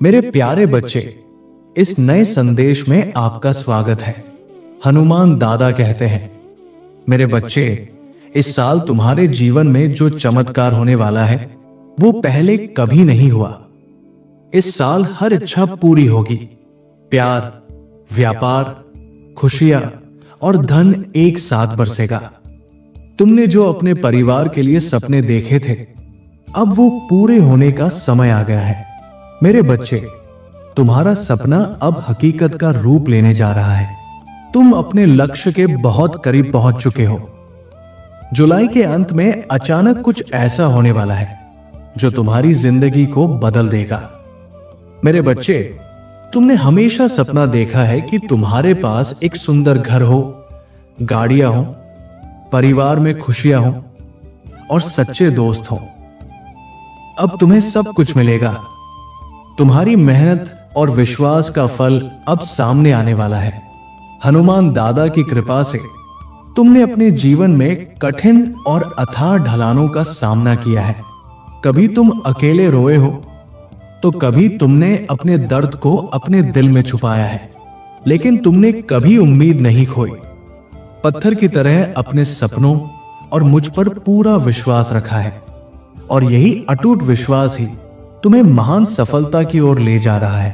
मेरे प्यारे बच्चे, इस नए संदेश में आपका स्वागत है। हनुमान दादा कहते हैं, मेरे बच्चे, इस साल तुम्हारे जीवन में जो चमत्कार होने वाला है वो पहले कभी नहीं हुआ। इस साल हर इच्छा पूरी होगी। प्यार, व्यापार, खुशियां और धन एक साथ बरसेगा। तुमने जो अपने परिवार के लिए सपने देखे थे, अब वो पूरे होने का समय आ गया है। मेरे बच्चे, तुम्हारा सपना अब हकीकत का रूप लेने जा रहा है। तुम अपने लक्ष्य के बहुत करीब पहुंच चुके हो। जुलाई के अंत में अचानक कुछ ऐसा होने वाला है जो तुम्हारी जिंदगी को बदल देगा। मेरे बच्चे, तुमने हमेशा सपना देखा है कि तुम्हारे पास एक सुंदर घर हो, गाड़ियां हो, परिवार में खुशियां हो और सच्चे दोस्त हो। अब तुम्हें सब कुछ मिलेगा। तुम्हारी मेहनत और विश्वास का फल अब सामने आने वाला है। हनुमान दादा की कृपा से तुमने अपने जीवन में कठिन और अथाह ढलानों का सामना किया है। कभी तुम अकेले रोए हो तो कभी तुमने अपने दर्द को अपने दिल में छुपाया है, लेकिन तुमने कभी उम्मीद नहीं खोई। पत्थर की तरह अपने सपनों और मुझ पर पूरा विश्वास रखा है, और यही अटूट विश्वास ही तुम्हें महान सफलता की ओर ले जा रहा है।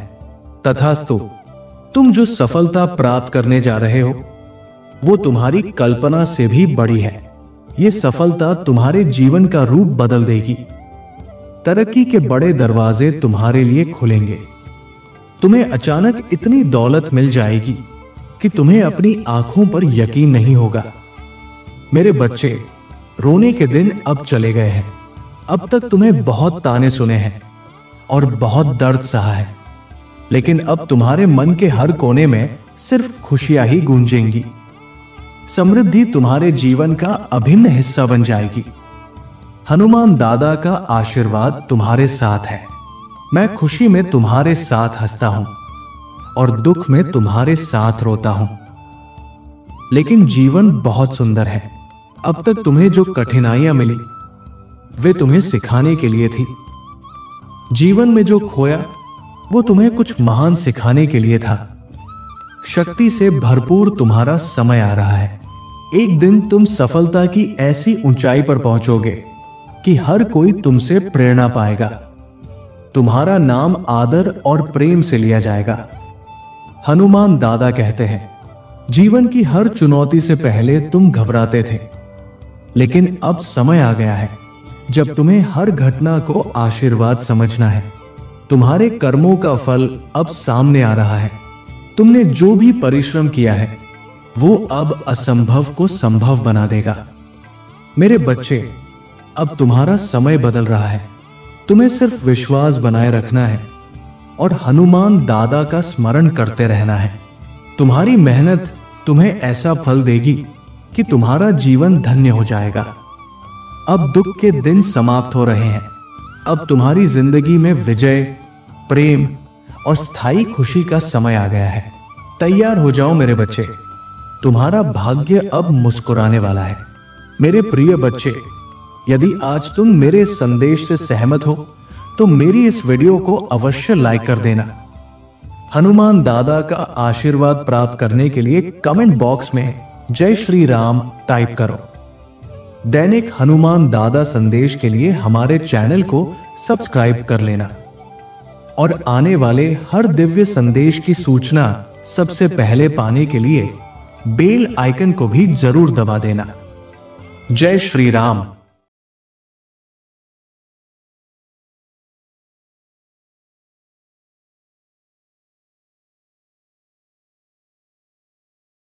तथास्तु, तुम जो सफलता प्राप्त करने जा रहे हो वो तुम्हारी कल्पना से भी बड़ी है। ये सफलता तुम्हारे जीवन का रूप बदल देगी। तरक्की के बड़े दरवाजे तुम्हारे लिए खुलेंगे। तुम्हें अचानक इतनी दौलत मिल जाएगी कि तुम्हें अपनी आंखों पर यकीन नहीं होगा। मेरे बच्चे, रोने के दिन अब चले गए हैं। अब तक तुम्हें बहुत ताने सुने हैं और बहुत दर्द सहा है, लेकिन अब तुम्हारे मन के हर कोने में सिर्फ खुशियां ही गूंजेंगी। समृद्धि तुम्हारे जीवन का अभिन्न हिस्सा बन जाएगी। हनुमान दादा का आशीर्वाद तुम्हारे साथ है। मैं खुशी में तुम्हारे साथ हंसता हूं और दुख में तुम्हारे साथ रोता हूं। लेकिन जीवन बहुत सुंदर है। अब तक तुम्हें जो कठिनाइयां मिली वे तुम्हें सिखाने के लिए थी। जीवन में जो खोया वो तुम्हें कुछ महान सिखाने के लिए था। शक्ति से भरपूर तुम्हारा समय आ रहा है। एक दिन तुम सफलता की ऐसी ऊंचाई पर पहुंचोगे कि हर कोई तुमसे प्रेरणा पाएगा। तुम्हारा नाम आदर और प्रेम से लिया जाएगा। हनुमान दादा कहते हैं, जीवन की हर चुनौती से पहले तुम घबराते थे, लेकिन अब समय आ गया है जब तुम्हें हर घटना को आशीर्वाद समझना है। तुम्हारे कर्मों का फल अब सामने आ रहा है। तुमने जो भी परिश्रम किया है वो अब असंभव को संभव बना देगा। मेरे बच्चे, अब तुम्हारा समय बदल रहा है। तुम्हें सिर्फ विश्वास बनाए रखना है और हनुमान दादा का स्मरण करते रहना है। तुम्हारी मेहनत तुम्हें ऐसा फल देगी कि तुम्हारा जीवन धन्य हो जाएगा। अब दुख के दिन समाप्त हो रहे हैं। अब तुम्हारी जिंदगी में विजय, प्रेम और स्थायी खुशी का समय आ गया है। तैयार हो जाओ मेरे बच्चे, तुम्हारा भाग्य अब मुस्कुराने वाला है। मेरे प्रिय बच्चे, यदि आज तुम मेरे संदेश से सहमत हो तो मेरी इस वीडियो को अवश्य लाइक कर देना। हनुमान दादा का आशीर्वाद प्राप्त करने के लिए कमेंट बॉक्स में जय श्री राम टाइप करो। दैनिक हनुमान दादा संदेश के लिए हमारे चैनल को सब्सक्राइब कर लेना और आने वाले हर दिव्य संदेश की सूचना सबसे पहले पाने के लिए बेल आइकन को भी जरूर दबा देना। जय श्री राम।